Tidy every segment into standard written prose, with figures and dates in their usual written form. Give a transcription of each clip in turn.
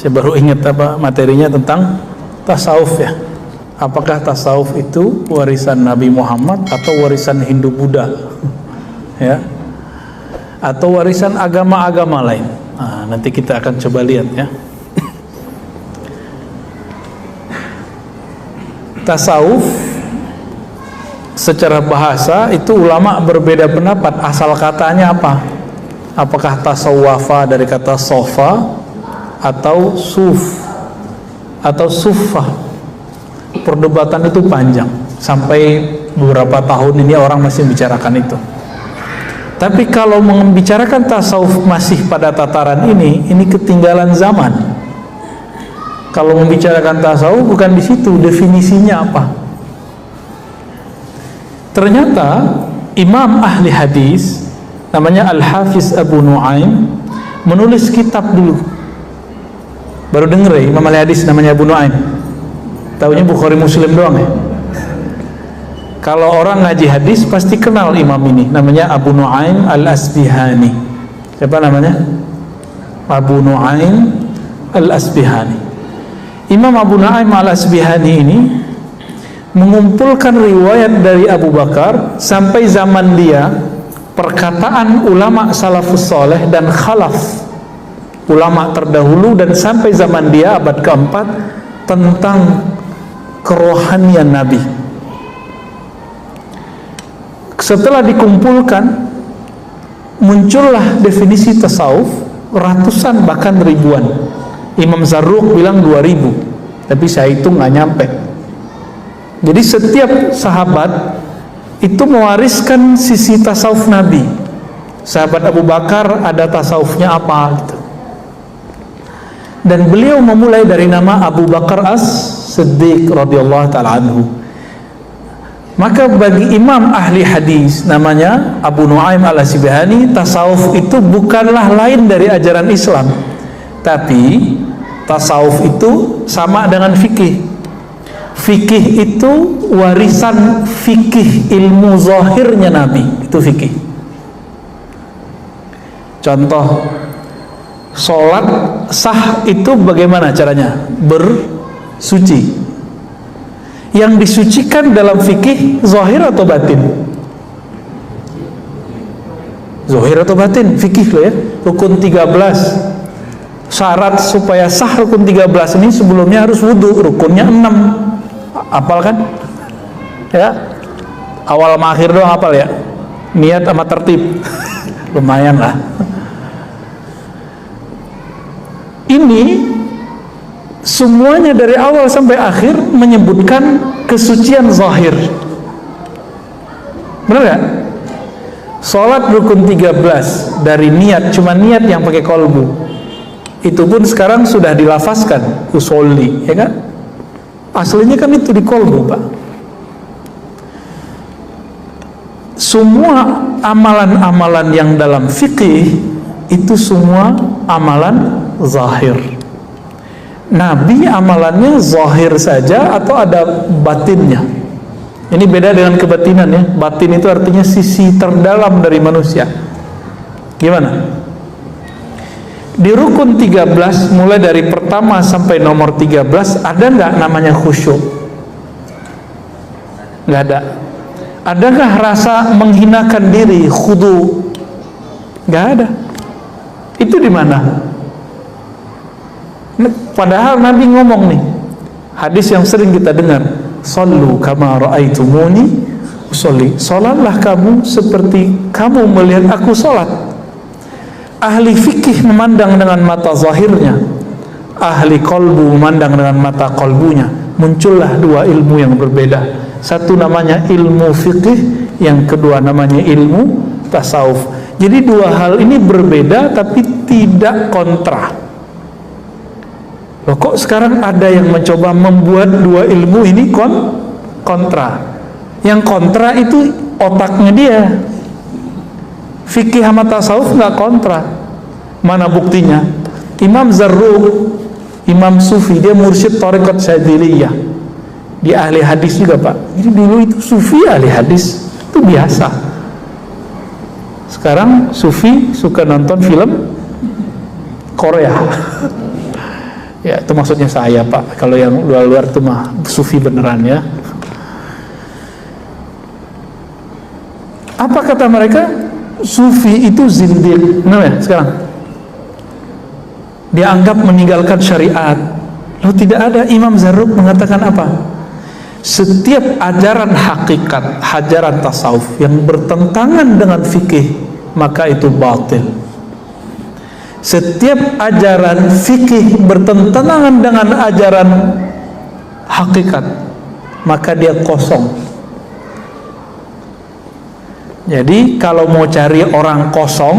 Saya baru ingat apa materinya tentang tasawuf ya. Apakah tasawuf itu warisan Nabi Muhammad atau warisan Hindu-Buddha? Ya. Atau warisan agama-agama lain. Nah, nanti kita akan coba lihat ya. Tasawuf secara bahasa itu ulama berbeda pendapat asal katanya apa. Apakah tasawwafa dari kata sofa atau suf atau suffah. Perdebatan itu panjang sampai beberapa tahun ini orang masih bicarakan itu. Tapi kalau membicarakan tasawuf masih pada tataran ini ketinggalan zaman. Kalau membicarakan tasawuf bukan di situ definisinya apa. Ternyata imam ahli hadis namanya Al-Hafiz Abu Nu'aim menulis kitab dulu. Baru denger ya, imam ahli hadis namanya Abu Nu'aim. Taunya Bukhari Muslim doang ya. Kalau orang ngaji hadis pasti kenal imam ini, namanya Abu Nu'aim Al-Asbihani. Siapa namanya? Abu Nu'aim Al-Asbihani. Imam Abu Nu'aim Al-Asbihani ini mengumpulkan riwayat dari Abu Bakar sampai zaman dia, perkataan ulama salafus soleh dan khalaf, ulama terdahulu, dan sampai zaman dia abad keempat, tentang kerohanian Nabi. Setelah dikumpulkan, muncullah definisi tasawuf, ratusan bahkan ribuan. Imam Zarruq bilang 2000, tapi saya hitung nggak nyampe. Jadi setiap sahabat itu mewariskan sisi tasawuf Nabi. Sahabat Abu Bakar ada tasawufnya apa gitu. Dan beliau memulai dari nama Abu Bakar As-Siddiq radhiyallahu ta'ala anhu. Maka bagi imam ahli hadis namanya Abu Nu'aim Al-Asbihani, tasawuf itu bukanlah lain dari ajaran Islam, tapi tasawuf itu sama dengan fikih. Fikih itu warisan fikih ilmu zahirnya Nabi, itu fikih. Contoh, sholat sah itu bagaimana caranya? Bersuci. Yang disucikan dalam fikih zahir atau batin? Zahir atau batin? Fikih loh ya. Rukun 13. Syarat supaya sah rukun 13 ini sebelumnya harus wudu, rukunnya 6. Hafal kan? Ya. Awal sama akhir doang hafal ya. Niat sama tertib. Lumayan lah. Ini semuanya dari awal sampai akhir menyebutkan kesucian zahir. Benar gak? Sholat rukun 13 dari niat, cuma niat yang pakai kolbu. Itu pun sekarang sudah dilafazkan usolli, ya kan? Aslinya kan itu di kolbu, Pak. Semua amalan-amalan yang dalam fikih itu semua amalan zahir. Nabi amalannya zahir saja atau ada batinnya? Ini beda dengan kebatinan ya. Batin itu artinya sisi terdalam dari manusia. Gimana? Di rukun 13 mulai dari pertama sampai nomor 13 ada nggak namanya khusyuk? Nggak ada. Adakah rasa menghinakan diri, khudu? Nggak ada. Itu di mana? Padahal Nabi ngomong nih, hadis yang sering kita dengar, sallu kama ra'aitumuni usolli. Salatlah kamu seperti kamu melihat aku salat. Ahli fikih memandang dengan mata zahirnya, ahli kolbu memandang dengan mata kolbunya. Muncullah dua ilmu yang berbeda. Satu namanya ilmu fikih, yang kedua namanya ilmu tasawuf. Jadi dua hal ini berbeda tapi tidak kontra. Loh, kok sekarang ada yang mencoba membuat dua ilmu ini kontra? Yang kontra itu otaknya dia. Fikih sama tasawuf nggak kontra. Mana buktinya? Imam Zarruq, imam sufi, dia mursyid thariqat Syadziliyah. Dia ahli hadis juga, Pak. Jadi dulu itu sufi ahli hadis itu biasa. Sekarang sufi suka nonton film Korea. Ya, itu maksudnya saya, Pak. Kalau yang luar-luar itu mah sufi beneran ya. Apa kata mereka? Sufi itu zindiq. Nah, ya, sekarang dianggap meninggalkan syariat. Lalu tidak ada. Imam Zarruq mengatakan apa? Setiap ajaran hakikat, ajaran tasawuf yang bertentangan dengan fikih, maka itu batil. Setiap ajaran fikih bertentangan dengan ajaran hakikat, maka dia kosong. Jadi kalau mau cari orang kosong,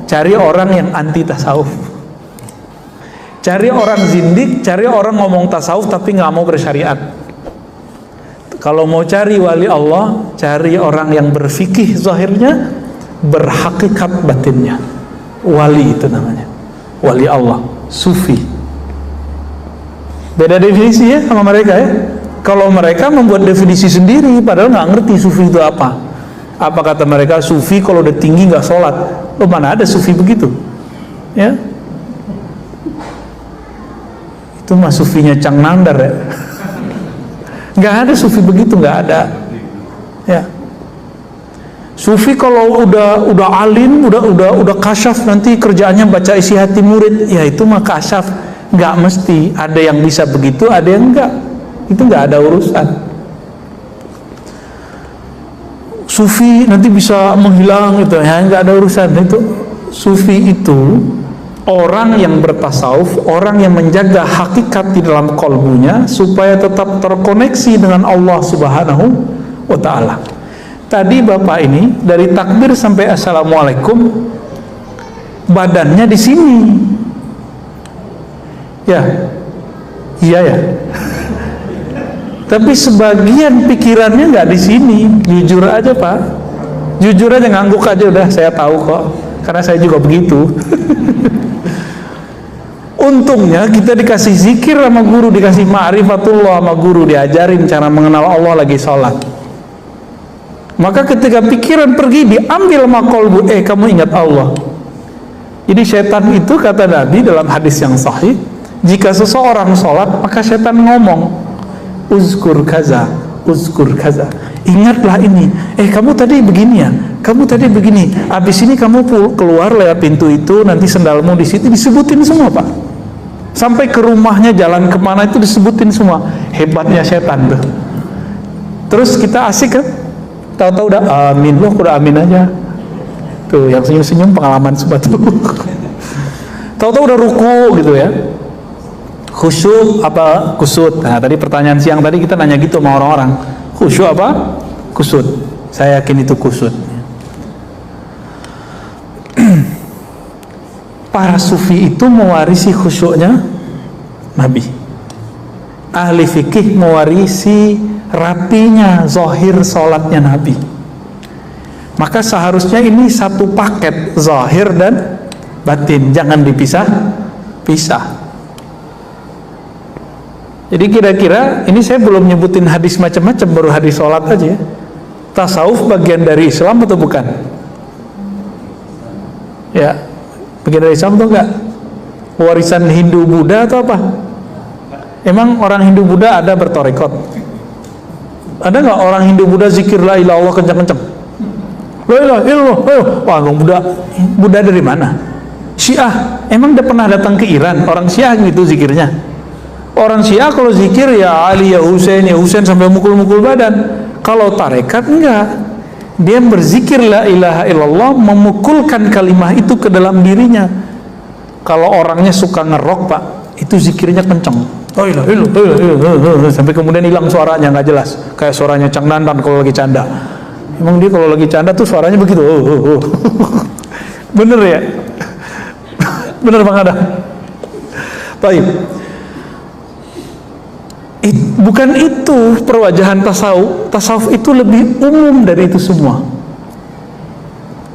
cari orang yang anti tasawuf. Cari orang zindik, cari orang ngomong tasawuf tapi nggak mau bersyariat. Kalau mau cari wali Allah, cari orang yang berfikih zahirnya, berhakikat batinnya. Wali itu namanya, wali Allah, sufi. Beda definisi ya sama mereka ya. Kalau mereka membuat definisi sendiri, padahal nggak ngerti sufi itu apa. Apa kata mereka? Sufi kalau udah tinggi nggak sholat. Oh, mana ada sufi begitu? Ya, itu mah sufinya Cang Nandar ya. Nggak ada sufi begitu, nggak ada. Ya, sufi kalau udah alim, udah kasyaf, nanti kerjaannya baca isi hati murid, ya itu mah kasyaf. Nggak mesti, ada yang bisa begitu, ada yang enggak. Itu nggak ada urusan. Sufi nanti bisa menghilang gitu ya, nggak ada urusan. Itu sufi itu orang yang bertasawuf, orang yang menjaga hakikat di dalam kolbunya supaya tetap terkoneksi dengan Allah Subhanahu wa ta'ala. Tadi Bapak ini dari takbir sampai assalamualaikum badannya di sini. Ya. Iya ya. Tapi sebagian pikirannya nggak di sini. Jujur aja, Pak. Jujur aja, ngangguk aja udah, saya tahu kok. Karena saya juga begitu. Untungnya kita dikasih zikir sama guru, dikasih ma'rifatullah sama guru, diajarin cara mengenal Allah lagi sholat. Maka ketika pikiran pergi, diambil sama kolbu, kamu ingat Allah. Jadi setan itu, kata Nabi dalam hadis yang sahih, jika seseorang sholat, maka setan ngomong, uzkur kaza, uzkur kaza, ingatlah ini. Kamu tadi begini ya, kamu tadi begini, habis ini kamu keluar lewat pintu itu, nanti sendalmu di situ, disebutin semua, Pak. Sampai ke rumahnya, jalan kemana itu disebutin semua. Hebatnya setan tuh. Terus kita asik kan, tahu-tahu udah amin, loh udah amin aja. Tuh yang senyum-senyum pengalaman sobat tuh. Tahu-tahu udah ruku gitu ya. Khusyuk apa kusut. Nah tadi pertanyaan siang tadi kita nanya gitu sama orang-orang, khusyuk apa kusut. Saya yakin itu kusut. Para sufi itu mewarisi khusyuknya Nabi. Ahli fikih mewarisi rapinya zahir sholatnya Nabi. Maka seharusnya ini satu paket, zahir dan batin, jangan dipisah-pisah. Jadi kira-kira ini saya belum nyebutin hadis macam-macam, baru hadis sholat aja. Tasawuf bagian dari Islam atau bukan? Ya, bagian dari Islam atau enggak? Warisan Hindu Buddha atau apa? Emang orang Hindu Buddha ada bertorikot? Ada nggak orang Hindu Buddha zikir la ilaha illallah kencang-kencang? La ilaha illallah. Wah, Buddha dari mana? Syiah. Emang dia pernah datang ke Iran? Orang Syiah gitu zikirnya. Orang Syiah kalau zikir ya Ali ya Husain sampai mukul-mukul badan. Kalau tarekat enggak. Dia berzikir la ilaha illallah, memukulkan kalimah itu ke dalam dirinya. Kalau orangnya suka ngerok, Pak, itu zikirnya kenceng. Oh ilah, sampai kemudian hilang suaranya, nggak jelas. Kayak suaranya Cang Nandan kalau lagi canda. Emang dia kalau lagi canda tuh suaranya begitu. Bener ya? Bener Bang Adam. Baik. Bukan itu perwajahan tasawuf. Tasawuf itu lebih umum dari itu semua.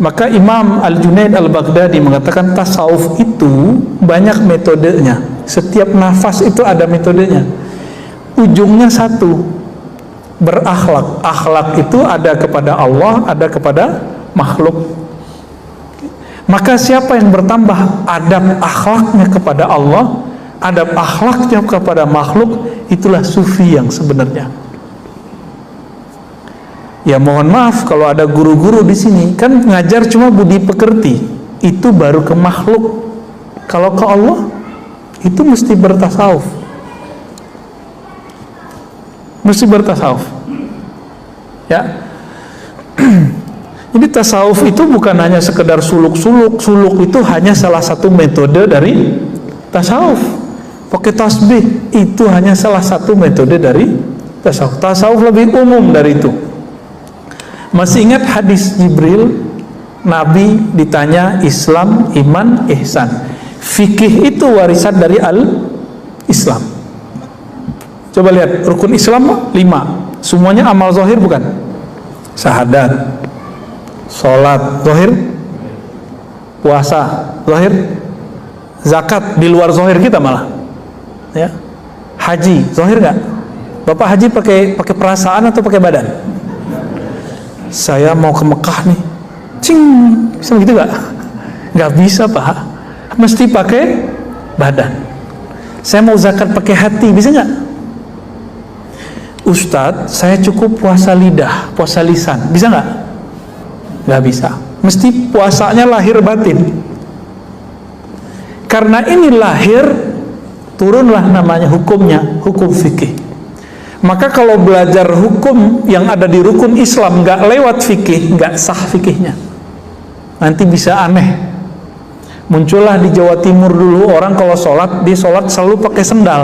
Maka Imam Al-Junaid Al-Baghdadi mengatakan tasawuf itu banyak metodenya. Setiap nafas itu ada metodenya. Ujungnya satu, berakhlak. Akhlak itu ada kepada Allah, ada kepada makhluk. Maka siapa yang bertambah adab akhlaknya kepada Allah, adab akhlaknya kepada makhluk, itulah sufi yang sebenarnya. Ya mohon maaf kalau ada guru-guru di sini kan ngajar cuma budi pekerti, itu baru ke makhluk. Kalau ke Allah itu mesti bertasawuf. Mesti bertasawuf. Ya. Jadi tasawuf itu bukan hanya sekedar suluk-suluk. Suluk itu hanya salah satu metode dari tasawuf. Pakai tasbih itu hanya salah satu metode dari tasawuf. Tasawuf lebih umum dari itu. Masih ingat hadis Jibril? Nabi ditanya Islam, iman, ihsan. Fikih itu warisan dari al-Islam. Coba lihat, rukun Islam 5. Semuanya amal zahir bukan? Syahadat, sholat zahir, puasa zahir, zakat di luar zahir kita malah. Ya. Haji zahir nggak? Bapak haji pakai perasaan atau pakai badan? Saya mau ke Mekah nih, cing, bisa begitu nggak? Nggak bisa Pak, mesti pakai badan. Saya mau zakat pakai hati, bisa nggak? Ustadz, saya cukup puasa lidah, puasa lisan, bisa nggak? Nggak bisa, mesti puasanya lahir batin. Karena ini lahir, turunlah namanya hukumnya, hukum fikih. Maka kalau belajar hukum yang ada di rukun Islam nggak lewat fikih, nggak sah fikihnya. Nanti bisa aneh. Muncullah di Jawa Timur dulu orang kalau sholat, dia sholat selalu pakai sendal,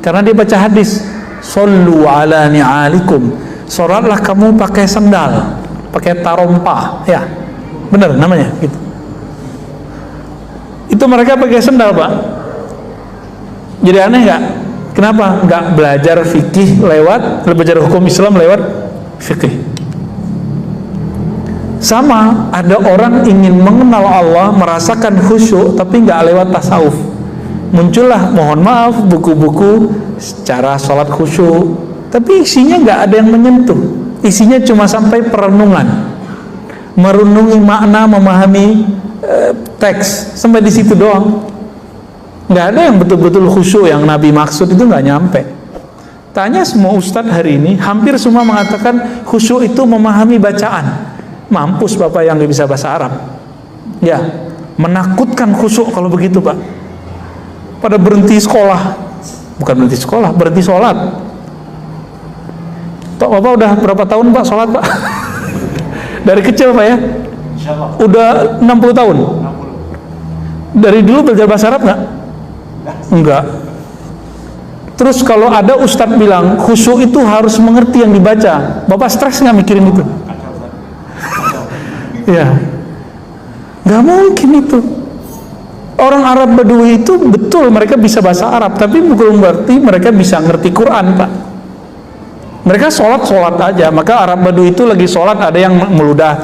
karena dia baca hadis, "Shollu ala ni'alikum." Sholatlah kamu pakai sendal, pakai tarompa, ya, benar namanya gitu. Itu mereka pakai sendal Pak. Jadi aneh nggak? Kenapa? Nggak belajar fikih belajar hukum Islam lewat fikih. Sama, ada orang ingin mengenal Allah, merasakan khusyuk, tapi nggak lewat tasawuf. Muncullah, mohon maaf, buku-buku cara sholat khusyuk, tapi isinya nggak ada yang menyentuh. Isinya cuma sampai perenungan, merenungi makna, memahami teks, sampai di situ doang. Nggak ada yang betul-betul khusyuk yang Nabi maksud, itu nggak nyampe. Tanya semua ustadz hari ini, hampir semua mengatakan khusyuk itu memahami bacaan. Mampus Bapak yang nggak bisa bahasa Arab. Ya, menakutkan khusyuk kalau begitu Pak. Pada berhenti sekolah, bukan berhenti sekolah, berhenti sholat. Pak, Bapak udah berapa tahun Pak sholat Pak? Dari kecil Pak ya? Udah 60 tahun? Dari dulu belajar bahasa Arab nggak? Enggak. Terus kalau ada ustadz bilang khusyuk itu harus mengerti yang dibaca, Bapak stres nggak mikirin itu? Ya, nggak mungkin itu. Orang Arab Badui itu betul mereka bisa bahasa Arab, tapi bukan berarti mereka bisa ngerti Quran Pak. Mereka sholat aja. Maka Arab Badui itu lagi sholat ada yang meludah,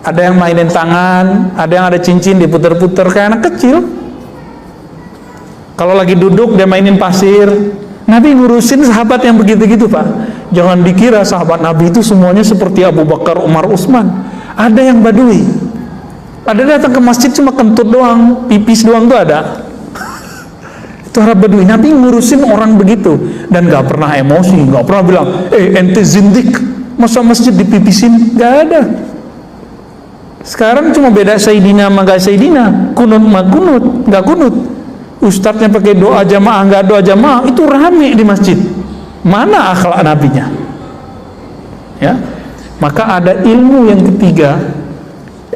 ada yang mainin tangan, ada yang ada cincin diputer-puter kayak anak kecil. Kalau lagi duduk dia mainin pasir. Nabi ngurusin sahabat yang begitu-gitu Pak. Jangan dikira sahabat Nabi itu semuanya seperti Abu Bakar, Umar, Utsman. Ada yang Badui. Ada datang ke masjid cuma kentut doang, pipis doang tuh ada. Itu Arab Badui. Nabi ngurusin orang begitu dan gak pernah emosi, gak pernah bilang, ente zindik, masa masjid dipipisin? Gak ada. Sekarang cuma beda Sayyidina sama gak Sayyidina, kunut sama kunut, gak kunut. Ustadznya pakai doa jamaah, nggak doa jamaah, itu rame di masjid. Mana akhlak nabinya? Ya, maka ada ilmu yang ketiga,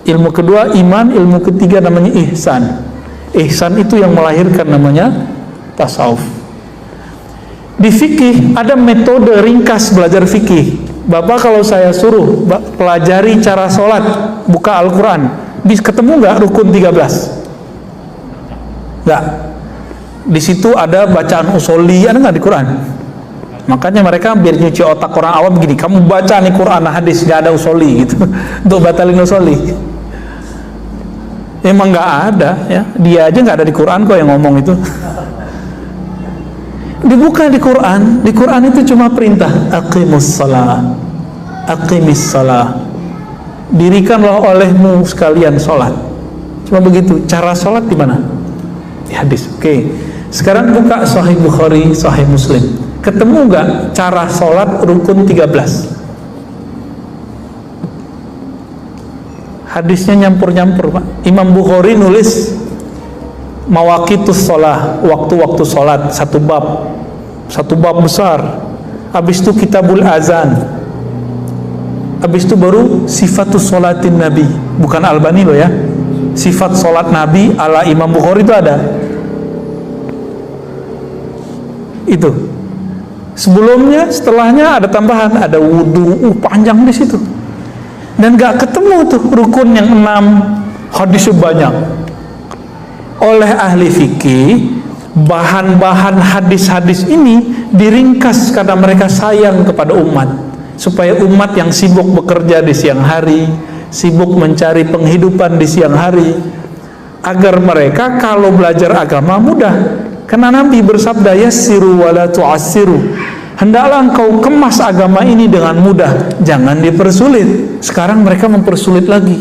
ilmu kedua iman, ilmu ketiga namanya ihsan. Ihsan itu yang melahirkan namanya tasawuf. Di fikih ada metode ringkas belajar fikih. Bapak kalau saya suruh pelajari cara sholat, buka Al-Quran, bisa ketemu nggak rukun 13? Nggak. Di situ ada bacaan usoli, ada nggak di Quran? Makanya mereka biar nyuci otak orang awam begini, kamu baca nih Quran hadis, nggak ada usoli gitu, untuk batalin usoli. Emang nggak ada ya, dia aja nggak ada di Quran kok yang ngomong itu. Dibuka di Quran itu cuma perintah, aqimus shalah, dirikanlah olehmu sekalian sholat. Cuma begitu. Cara sholat di mana? Hadis. Oke. Sekarang buka Sahih Bukhari, Sahih Muslim. Ketemu nggak cara sholat rukun 13? Hadisnya nyampur-nyampur, Pak. Imam Bukhari nulis mawaqitus sholah, waktu-waktu sholat, satu bab besar. Habis itu kitabul azan. Habis itu baru sifatus sholatin Nabi. Bukan Albani loh ya. Sifat sholat Nabi ala Imam Bukhari itu ada. Itu. Sebelumnya, setelahnya ada tambahan, ada wudu, panjang di situ. Dan gak ketemu tuh rukun yang 6, hadisnya banyak. Oleh ahli fikih, bahan-bahan hadis-hadis ini diringkas karena mereka sayang kepada umat, supaya umat yang sibuk bekerja di siang hari, sibuk mencari penghidupan di siang hari, agar mereka kalau belajar agama mudah. Karena Nabi bersabda, yassiru wala tu'assiru, hendaklah engkau kemas agama ini dengan mudah, jangan dipersulit. Sekarang mereka mempersulit lagi,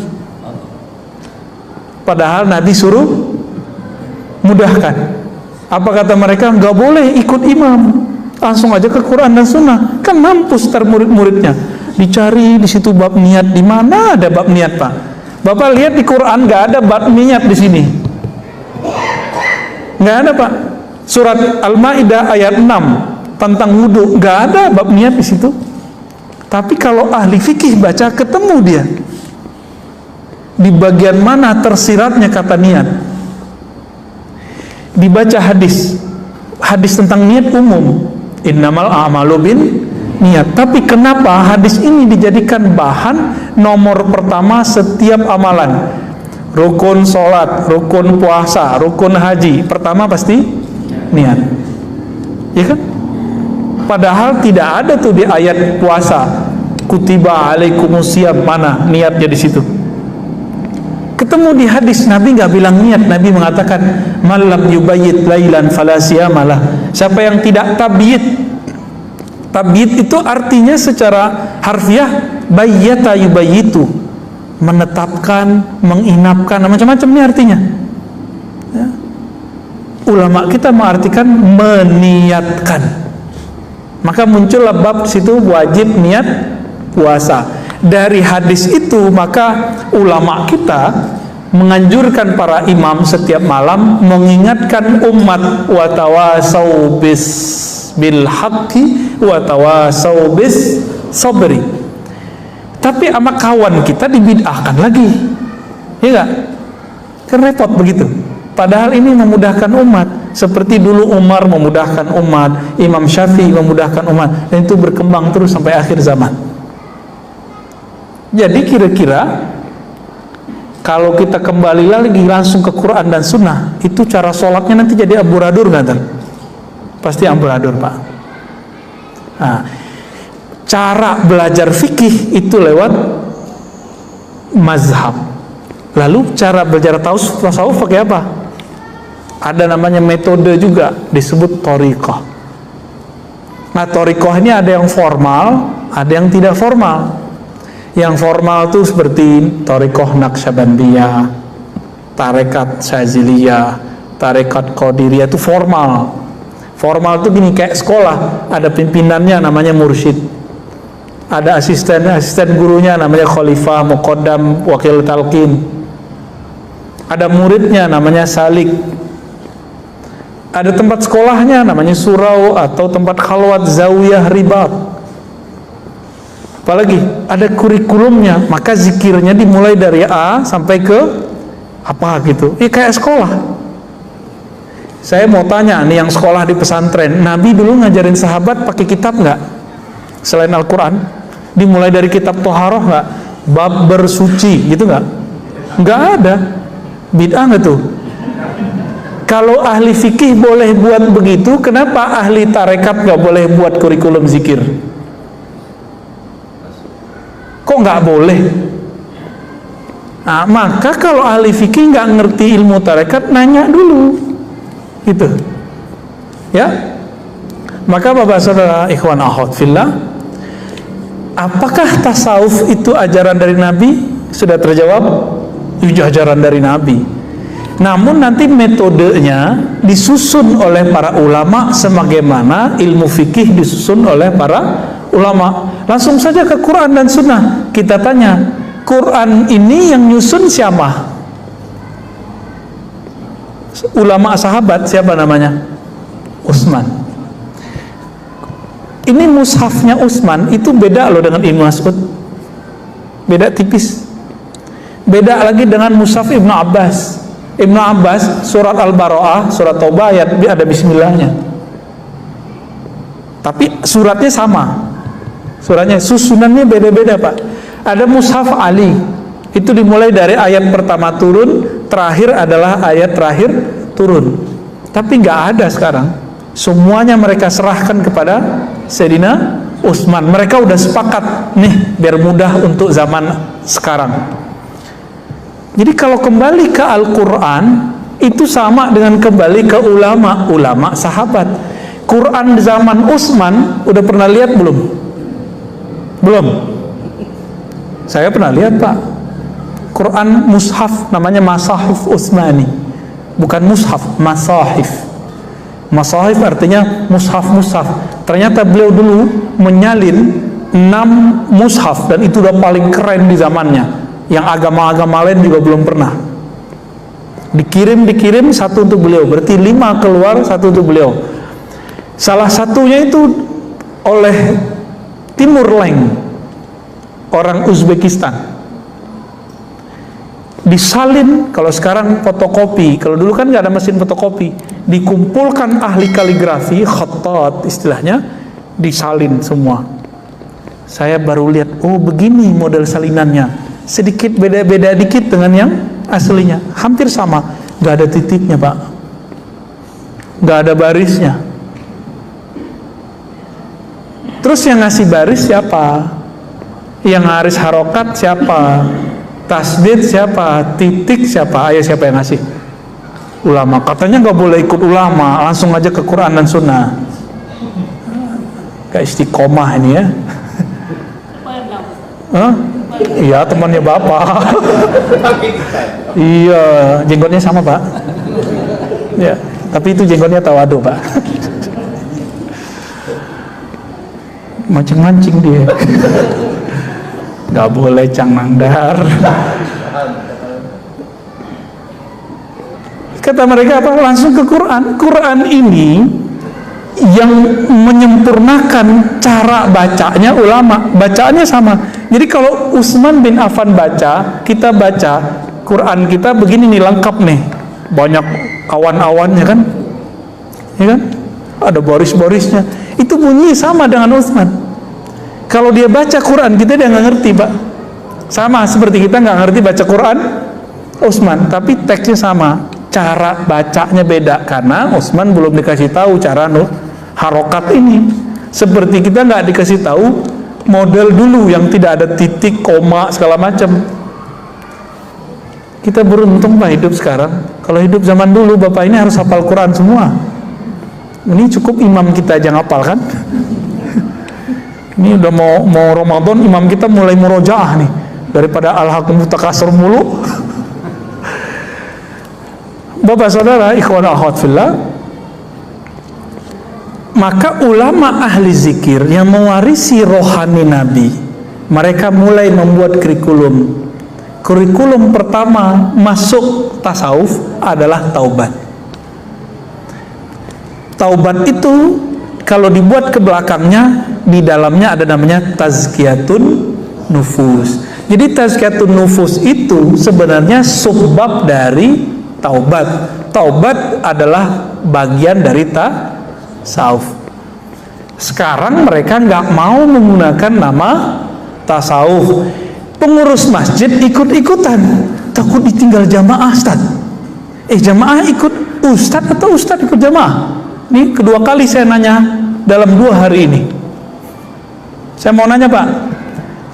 padahal Nabi suruh mudahkan. Apa kata mereka? Nggak boleh ikut imam, langsung aja ke Quran dan Sunnah. Kan mampus tar murid-muridnya. Dicari di situ bab niat, di mana ada bab niat, Pak? Bapak lihat di Quran nggak ada bab niat di sini, nggak ada, Pak. Surat Al-Maidah ayat 6 tentang wudu, nggak ada bab niat di situ. Tapi kalau ahli fikih baca, ketemu dia di bagian mana tersiratnya kata niat. Dibaca hadis tentang niat umum, innamal a'malu bin niat. Tapi kenapa hadis ini dijadikan bahan nomor pertama setiap amalan? Rukun sholat, rukun puasa, rukun haji, pertama pasti niat, ya kan? Padahal tidak ada tuh di ayat puasa, kutiba alaikumusiyam, mana niatnya di situ? Ketemu di hadis, Nabi nggak bilang niat. Nabi mengatakan malam yubayyit lailan fala siyamalah. Siapa yang tidak tabyid, tabyid itu artinya secara harfiah bayyata yubayyitu, menetapkan, menginapkan, macam-macam ini artinya ya. Ulama kita mengartikan meniatkan. Maka muncullah bab situ wajib niat puasa. Dari hadis itu maka ulama kita menganjurkan para imam setiap malam mengingatkan umat, watawasau bis bil haqqi watawasau bis sabri. Tapi sama kawan kita dibid'ahkan lagi, ya enggak? Kan repot begitu. Padahal ini memudahkan umat. Seperti dulu Umar memudahkan umat, Imam Syafi'i memudahkan umat, dan itu berkembang terus sampai akhir zaman. Jadi kira-kira kalau kita kembali lagi langsung ke Quran dan Sunnah, itu cara sholatnya nanti jadi amburadur nggak? Pasti amburadur, Pak. Nah, cara belajar fikih itu lewat mazhab. Lalu cara belajar tasawuf pakai apa? Ada namanya metode juga, disebut thariqah. Nah, thariqah ini ada yang formal, ada yang tidak formal. Yang formal itu seperti thariqah Naqsyabandiyah, tarekat Syaziliyah, tarekat Qadiriyah, itu formal. Formal itu gini, kayak sekolah, ada pimpinannya namanya mursyid, ada asisten gurunya namanya khalifah, muqaddam, wakil talqin, ada muridnya namanya salik, ada tempat sekolahnya namanya surau atau tempat khalwat, zawiyah, ribat. Apalagi ada kurikulumnya, maka zikirnya dimulai dari A sampai ke apa gitu. Kayak sekolah. Saya mau tanya nih yang sekolah di pesantren, Nabi dulu ngajarin sahabat pakai kitab nggak? Selain Al-Quran, dimulai dari kitab Toharoh nggak? Bab bersuci gitu nggak? Nggak ada. Bid'ah nggak tuh? Kalau ahli fikih boleh buat begitu, kenapa ahli tarekat nggak boleh buat kurikulum zikir? Kok nggak boleh? Nah, maka kalau ahli fikih nggak ngerti ilmu tarekat, nanya dulu, gitu, ya. Maka Bapak Saudara ikhwan akhwat fillah, apakah tasawuf itu ajaran dari Nabi? Sudah terjawab, itu ajaran dari Nabi. Namun nanti metodenya disusun oleh para ulama sebagaimana ilmu fikih disusun oleh para ulama. Langsung saja ke Quran dan Sunnah. Kita tanya, Quran ini yang nyusun siapa? Ulama sahabat, siapa namanya? Utsman. Ini mushafnya Utsman itu beda loh dengan Ibnu Mas'ud. Beda tipis. Beda lagi dengan mushaf Ibnu Abbas. Ibnu Abbas surat Al-Bara'ah, surat Taubah ada bismillahnya. Tapi suratnya sama. Suratnya susunannya beda-beda, Pak. Ada mushaf Ali. Itu dimulai dari ayat pertama turun, terakhir adalah ayat terakhir turun. Tapi nggak ada sekarang. Semuanya mereka serahkan kepada Sayyidina Utsman. Mereka udah sepakat nih biar mudah untuk zaman sekarang. Jadi kalau kembali ke Al-Quran itu sama dengan kembali ke ulama sahabat. Quran zaman Utsman udah pernah lihat belum? Belum. Saya pernah lihat, Pak. Quran mushaf namanya Masahif Utsmani. Bukan mushaf, masahif. Masahif artinya mushaf-mushaf. Ternyata beliau dulu menyalin 6 mushaf dan itu udah paling keren di zamannya. Yang agama-agama lain juga belum pernah. Dikirim satu untuk beliau, berarti 5 keluar, satu untuk beliau. Salah satunya itu oleh Timur Leng, orang Uzbekistan. Disalin, kalau sekarang fotokopi, kalau dulu kan nggak ada mesin fotokopi, dikumpulkan ahli kaligrafi, khattat istilahnya, disalin semua. Saya baru lihat, oh begini model salinannya. Sedikit beda-beda dikit dengan yang aslinya, hampir sama, nggak ada titiknya, Pak, nggak ada barisnya. Terus yang ngasih baris siapa? Yang ngaris harokat siapa? Tasdid siapa? Titik siapa? Ayo siapa yang ngasih? Ulama. Katanya nggak boleh ikut ulama, langsung aja ke Quran dan Sunnah. Kayak istiqomah ini ya. Hah? Iya, temannya Bapak. Iya, jenggotnya sama, Pak. Ya, tapi itu jenggotnya tawadu, Pak. Mancing-mancing dia. Gak boleh Cang Nangdar. Kata mereka apa? Langsung ke Quran. Quran ini yang menyempurnakan cara bacanya ulama, bacaannya sama. Jadi kalau Utsman bin Affan baca, kita baca Quran kita begini nih, lengkap nih, banyak awan-awannya kan, ya kan, ada baris-barisnya, itu bunyi sama dengan Utsman. Kalau dia baca Quran kita dia nggak ngerti, Pak. Sama seperti kita nggak ngerti baca Quran Utsman, tapi teksnya sama, cara bacanya beda karena Utsman belum dikasih tahu cara harokat ini. Seperti kita nggak dikasih tahu model dulu yang tidak ada titik, koma, segala macam. Kita beruntung, Pak, hidup sekarang. Kalau hidup zaman dulu, Bapak ini harus hafal Quran semua. Ini cukup imam kita aja ngapal kan. Ini udah mau Ramadan, imam kita mulai murojaah nih, daripada al-hakum takasur mulu. Bapak saudara, ikhwan akhwat fillah, maka ulama ahli zikir yang mewarisi rohani Nabi, mereka mulai membuat kurikulum. Kurikulum pertama masuk tasawuf adalah taubat. Taubat itu kalau dibuat ke belakangnya, di dalamnya ada namanya tazkiyatun nufus. Jadi tazkiyatun nufus itu sebenarnya subbab dari taubat. Taubat adalah bagian dari tasawuf. Sekarang mereka nggak mau menggunakan nama tasawuf. Pengurus masjid ikut-ikutan, takut ditinggal jamaah, Ustaz. Jamaah ikut Ustaz atau Ustaz ikut jamaah? Ini kedua kali saya nanya dalam 2 hari ini. Saya mau nanya, Pak,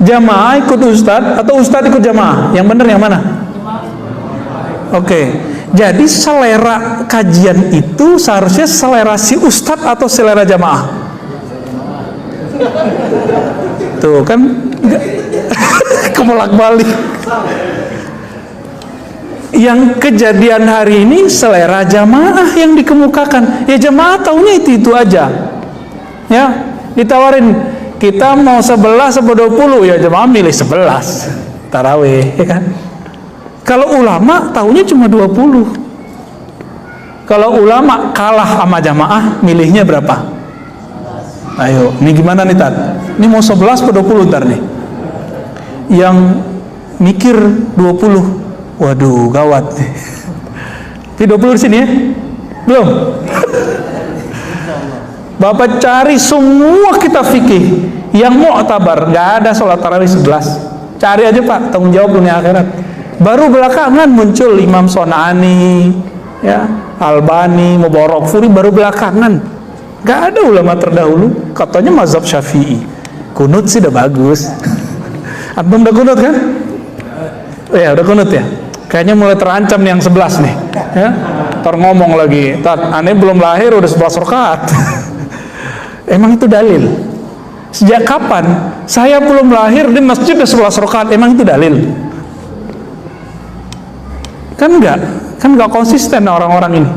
jamaah ikut Ustaz atau Ustaz ikut jamaah? Yang benar yang mana? Oke. Jadi selera kajian itu seharusnya selera si Ustadz atau selera jamaah? Tuh kan kebolak-balik. Yang kejadian hari ini selera jamaah yang dikemukakan. Ya jamaah taunya itu aja. Ya, ditawarin kita mau 11 atau 20, ya jamaah milih 11 tarawih, ya kan? Kalau ulama taunya cuma 20. Kalau ulama kalah sama jamaah, milihnya berapa? Ayo, ini gimana nih Tat? Ini mau 11 atau 20 ntar nih? Yang mikir 20. Waduh, gawat. Tapi 20 di sini ya? Belum? Bapak cari semua kitab fikih yang mu'tabar, nggak ada sholat tarawih 11. Cari aja Pak, tanggung jawab dunia akhirat. Baru belakangan muncul Imam Son'ani, ya, Albani, Mubarakfuri, baru belakangan. Nggak ada ulama terdahulu. Katanya mazhab Syafi'i. Kunut sih udah bagus. Antum udah kunut kan? Ya udah kunut ya. Kayaknya mulai terancam nih yang 11 nih, ya. Ntar ngomong lagi, Tat, aneh belum lahir udah 11 rakaat. Emang itu dalil? Sejak kapan? Saya belum lahir di masjid udah 11 rakaat. Emang itu dalil? Kan enggak konsisten orang-orang ini.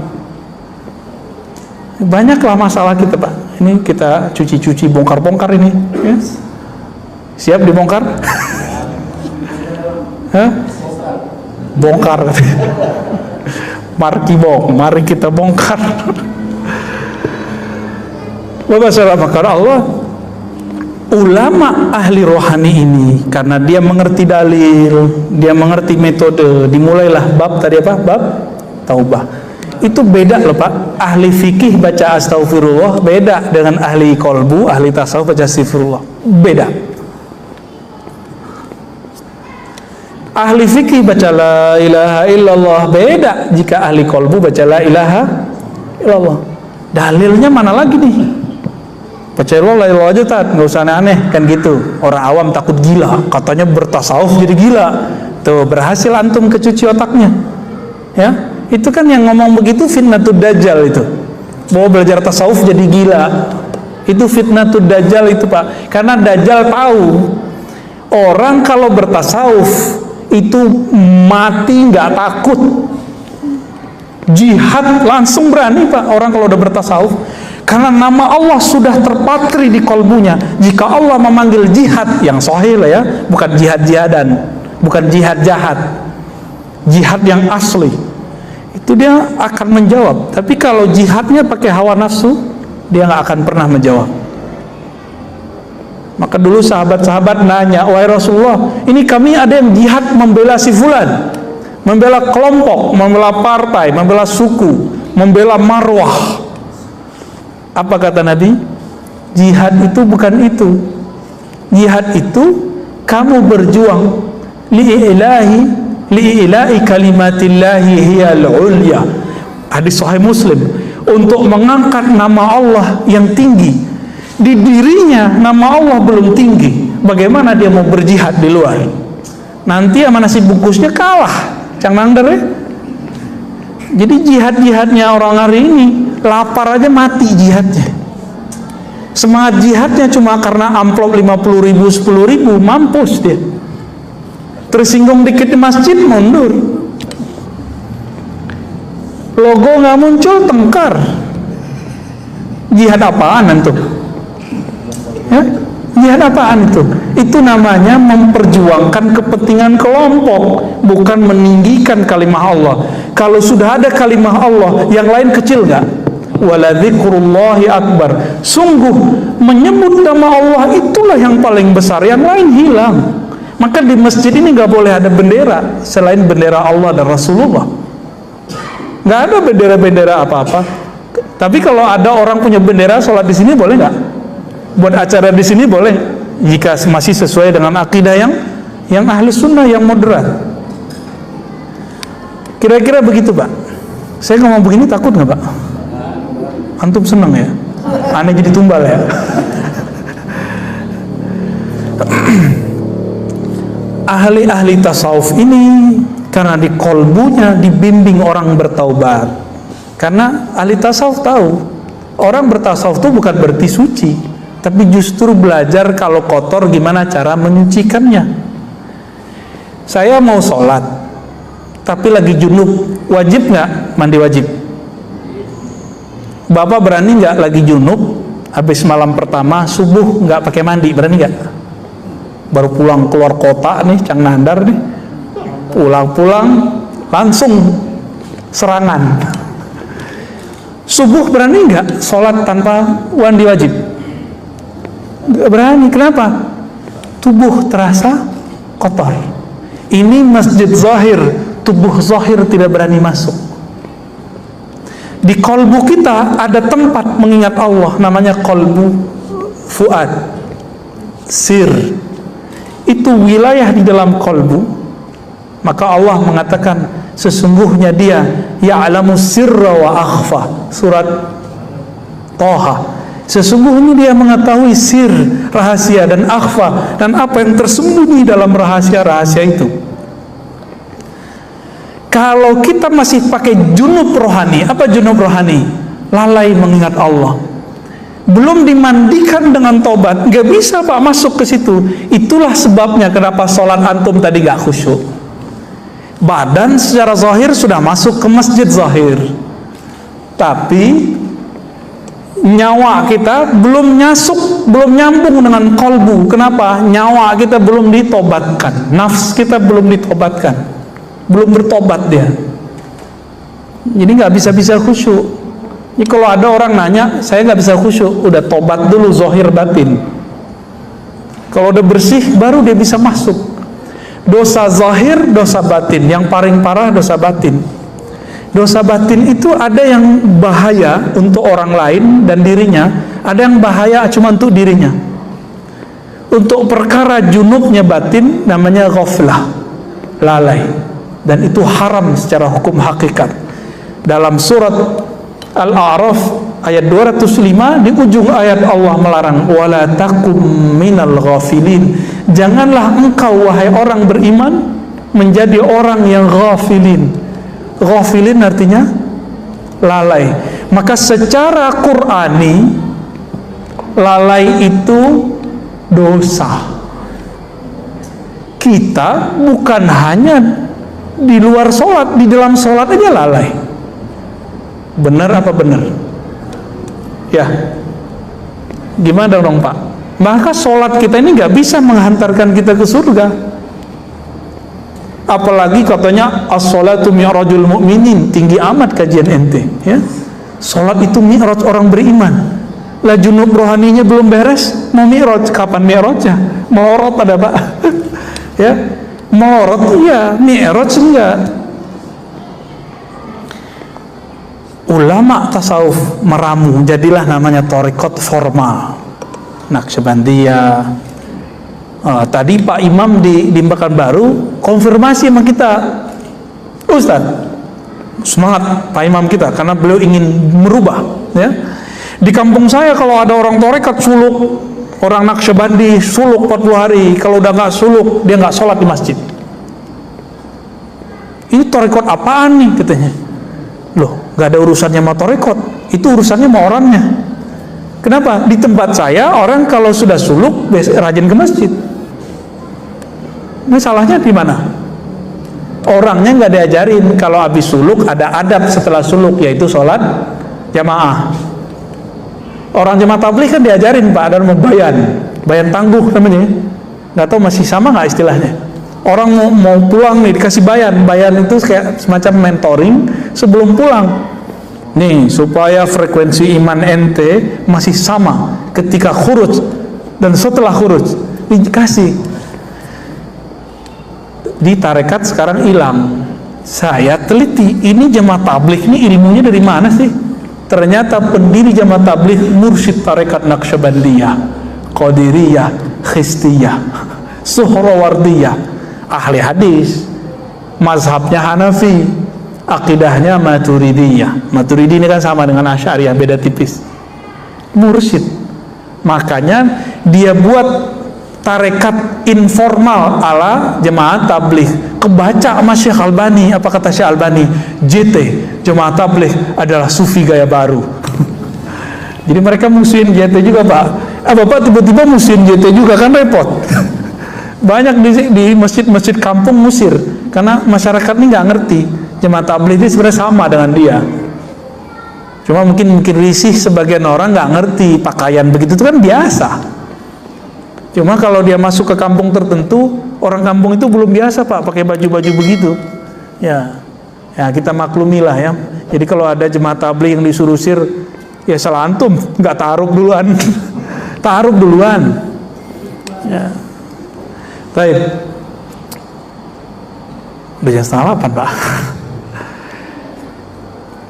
Banyaklah masalah kita Pak. Ini kita cuci-cuci, bongkar-bongkar ini, ya. Siap dibongkar? Hah? Bongkar. Mari kita bongkar. Bapak salah makar Allah. Ulama ahli rohani ini karena dia mengerti dalil, dia mengerti metode, dimulailah bab tadi apa? Bab taubah. Itu beda loh Pak. Ahli fikih baca astagfirullah beda dengan ahli kolbu, ahli tasawuf baca astagfirullah. Beda. Ahli fikih baca la ilaha illallah beda jika ahli kolbu baca la ilaha illallah. Dalilnya mana lagi nih? Baca la ilaha illallah aja Tat, nggak usah aneh-aneh kan gitu. Orang awam takut gila, katanya bertasawuf jadi gila. Tuh berhasil antum kecuci otaknya. Ya, itu kan yang ngomong begitu fitnatud dajjal itu. Mau belajar tasawuf jadi gila. Itu fitnatud dajjal itu Pak. Karena dajjal tahu orang kalau bertasawuf itu mati nggak takut, jihad langsung berani Pak orang kalau udah bertasawuf, karena nama Allah sudah terpatri di kolbunya. Jika Allah memanggil jihad yang sahih lah ya, bukan jihad-jihadan, bukan jihad jahat, jihad yang asli, itu dia akan menjawab. Tapi kalau jihadnya pakai hawa nafsu, dia nggak akan pernah menjawab. Maka dulu sahabat-sahabat nanya, wahai Rasulullah, ini kami ada yang jihad membela si fulan, membela kelompok, membela partai, membela suku, membela marwah. Apa kata Nabi? Jihad itu bukan itu. Jihad itu kamu berjuang li'ilahi kalimatillahi hiyal ulya. Hadis Sahih Muslim. Untuk mengangkat nama Allah yang tinggi. Di dirinya nama Allah belum tinggi, bagaimana dia mau berjihad di luar? Nanti sama nasi bungkusnya kalah, Cang Nangder ya. Jadi jihad-jihadnya orang hari ini, lapar aja mati jihadnya. Semangat jihadnya cuma karena amplop 50.000, 10.000, mampus dia. Tersinggung dikit di masjid, mundur. Logo nggak muncul, tengkar. Jihad apaan antum? Ya? Jihad apaan itu? Itu namanya memperjuangkan kepentingan kelompok, bukan meninggikan kalimah Allah. Kalau sudah ada kalimah Allah, yang lain kecil nggak? Waladzikrullahi akbar. Sungguh menyebut nama Allah itulah yang paling besar, yang lain hilang. Maka di masjid ini nggak boleh ada bendera selain bendera Allah dan Rasulullah. Nggak ada bendera-bendera apa-apa. Tapi kalau ada orang punya bendera sholat di sini boleh nggak? Buat acara di sini boleh, jika masih sesuai dengan akidah yang ahli sunnah, yang moderat. Kira-kira begitu Pak. Saya ngomong begini takut nggak Pak? Antum seneng ya? Aneh jadi tumbal ya? Ahli-ahli tasawuf ini karena di kolbunya dibimbing orang bertaubat. Karena ahli tasawuf tahu orang bertasawuf itu bukan berarti suci, tapi justru belajar kalau kotor gimana cara menyucikannya. Saya mau sholat, tapi lagi junub, wajib nggak mandi wajib? Bapak berani nggak lagi junub, habis malam pertama subuh nggak pakai mandi, berani nggak? Baru pulang keluar kota nih, Cang Nandar nih, pulang langsung serangan. Subuh berani nggak sholat tanpa mandi wajib? Nggak berani. Kenapa? Tubuh terasa kotor. Ini masjid zahir, tubuh zahir tidak berani masuk. Di kolbu kita ada tempat mengingat Allah, namanya kolbu fuad, sir. Itu wilayah di dalam kolbu. Maka Allah mengatakan, sesungguhnya Dia ya'lamu sirra wa akhfa. Surat Toha. Sesungguhnya Dia mengetahui sir, rahasia, dan akhfa, dan apa yang tersembunyi dalam rahasia-rahasia itu. Kalau kita masih pakai junub rohani, apa junub rohani? Lalai mengingat Allah, belum dimandikan dengan tobat, nggak bisa Pak masuk ke situ. Itulah sebabnya kenapa sholat antum tadi nggak khusyuk. Badan secara zahir sudah masuk ke masjid zahir, tapi nyawa kita belum nyambung dengan kolbu. Kenapa? Nyawa kita belum ditobatkan, nafs kita belum ditobatkan, belum bertobat dia. Jadi nggak bisa khusyuk. Jadi kalau ada orang nanya, saya nggak bisa khusyuk, udah tobat dulu zahir batin. Kalau udah bersih, baru dia bisa masuk. Dosa zahir, dosa batin. Yang paling parah dosa batin. Dosa batin itu ada yang bahaya untuk orang lain dan dirinya, ada yang bahaya cuma untuk dirinya. Untuk perkara junubnya batin namanya ghaflah, lalai, dan itu haram secara hukum hakikat. Dalam surat Al-A'raf ayat 205, di ujung ayat Allah melarang, wala takum minal ghafilin. Janganlah engkau wahai orang beriman menjadi orang yang ghafilin. Ghafilin artinya lalai. Maka secara Qur'ani lalai itu dosa. Kita bukan hanya di luar sholat, di dalam sholat aja lalai. Benar apa benar? Ya, gimana dong Pak? Maka sholat kita ini nggak bisa menghantarkan kita ke surga. Apalagi katanya as-sholatu mi'rajul mu'minin, tinggi amat kajian ente, ya. Sholat itu mi'raj orang beriman. Lah junub rohaninya belum beres, mau mi'raj, kapan mi'rajnya? Melorot ada Pak. Ya, melorot iya, mi'raj enggak. Ulama tasawuf meramu, jadilah namanya thariqat formal, Naqsyabandiyah. Tadi Pak Imam di Pekanbaru konfirmasi sama kita, Ustaz, semangat Pak Imam kita karena beliau ingin merubah, ya. Di kampung saya kalau ada orang thariqat suluk, orang Naqsyabandi suluk 40 hari, kalau udah nggak suluk dia nggak sholat di masjid. Ini thariqat apaan nih katanya? Loh, gak ada urusannya sama thariqat, itu urusannya sama orangnya. Kenapa? Di tempat saya orang kalau sudah suluk rajin ke masjid. Ini salahnya di mana? Orangnya nggak diajarin kalau habis suluk ada adab setelah suluk, yaitu sholat jamaah. Orang jemaah tabligh kan diajarin Pak, ada bayan tangguh namanya. Nggak tahu masih sama nggak istilahnya? Orang mau pulang nih dikasih bayan itu kayak semacam mentoring sebelum pulang. Nih supaya frekuensi iman ente masih sama ketika khuruj dan setelah khuruj, dikasih. Di tarekat sekarang hilang. Saya teliti, ini jemaah tabligh ini ilmunya dari mana sih? Ternyata pendiri jemaah tabligh mursyid tarekat Naqsyabandiyah, Qadiriyah, Khistiyah, Suhrawardiyah, ahli hadis, mazhabnya Hanafi, akidahnya Maturidiyah. Maturidi ini kan sama dengan Asy'ariyah, beda tipis. Mursyid. Makanya dia buat tarekat informal ala jemaah tabligh. Kebaca sama Syekh Albani, apa kata Syekh Albani? JT, jemaah tabligh adalah sufi gaya baru. Jadi mereka musuhin JT juga Pak. Bapak tiba-tiba musuhin JT juga kan repot. Banyak di masjid-masjid kampung musir karena masyarakat ini nggak ngerti jemaah tabligh itu sebenarnya sama dengan dia. Cuma mungkin risih sebagian orang nggak ngerti pakaian begitu itu kan biasa. Cuma kalau dia masuk ke kampung tertentu, orang kampung itu belum biasa Pak pakai baju-baju begitu. Ya kita maklumilah ya. Jadi kalau ada jemaah tabligh yang disuruh usir, ya salah antum, nggak ta'aruf duluan. Ta'aruf duluan. Ya. Baik. Udah jam 7:30 Pak.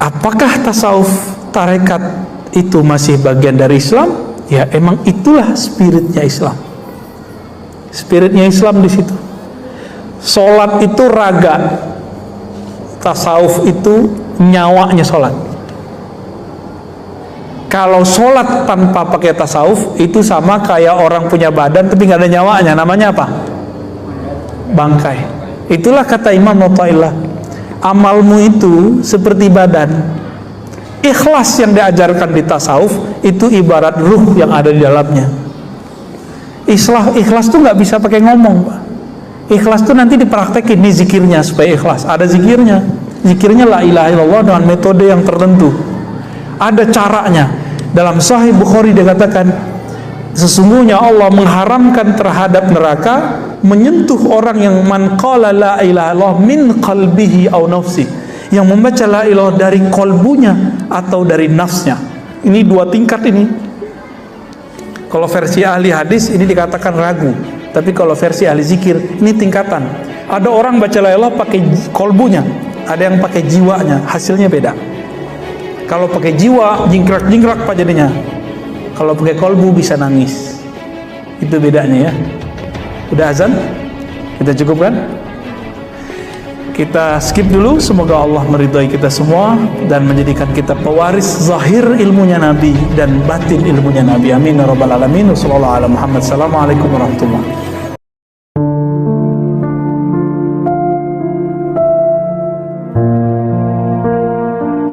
Apakah tasawuf tarekat itu masih bagian dari Islam? Ya emang itulah spiritnya Islam. Spiritnya Islam di situ. Sholat itu raga, tasawuf itu nyawanya sholat. Kalau sholat tanpa pakai tasawuf itu sama kayak orang punya badan tapi nggak ada nyawanya. Namanya apa? Bangkai. Itulah kata Imam Athaillah, amalmu itu seperti badan. Ikhlas yang diajarkan di tasawuf itu ibarat ruh yang ada di dalamnya. Ikhlas tuh nggak bisa pakai ngomong, Pak. Ikhlas tuh nanti dipraktekin, nih zikirnya supaya ikhlas. Ada zikirnya. Zikirnya la ilaha illallah dengan metode yang tertentu. Ada caranya. Dalam Sahih Bukhari dikatakan, sesungguhnya Allah mengharamkan terhadap neraka menyentuh orang yang man qala la ilaha illallah min qalbihi aw nafsi, yang membaca la ilaha dari kolbunya atau dari nafsnya. Ini dua tingkat ini. Kalau versi ahli hadis ini dikatakan ragu, tapi kalau versi ahli zikir ini tingkatan. Ada orang baca la ilaha pakai kolbunya, ada yang pakai jiwanya, hasilnya beda. Kalau pakai jiwa jingkrak-jingkrak Pak jadinya. Kalau pakai kolbu bisa nangis. Itu bedanya ya. Udah azan? Kita cukupkan? Kita skip dulu. Semoga Allah meridhai kita semua dan menjadikan kita pewaris zahir ilmunya Nabi dan batin ilmunya Nabi. Amin ya rabbal alamin. Wassallallahu ala Muhammad. Assalamualaikum warahmatullahi wabarakatuh.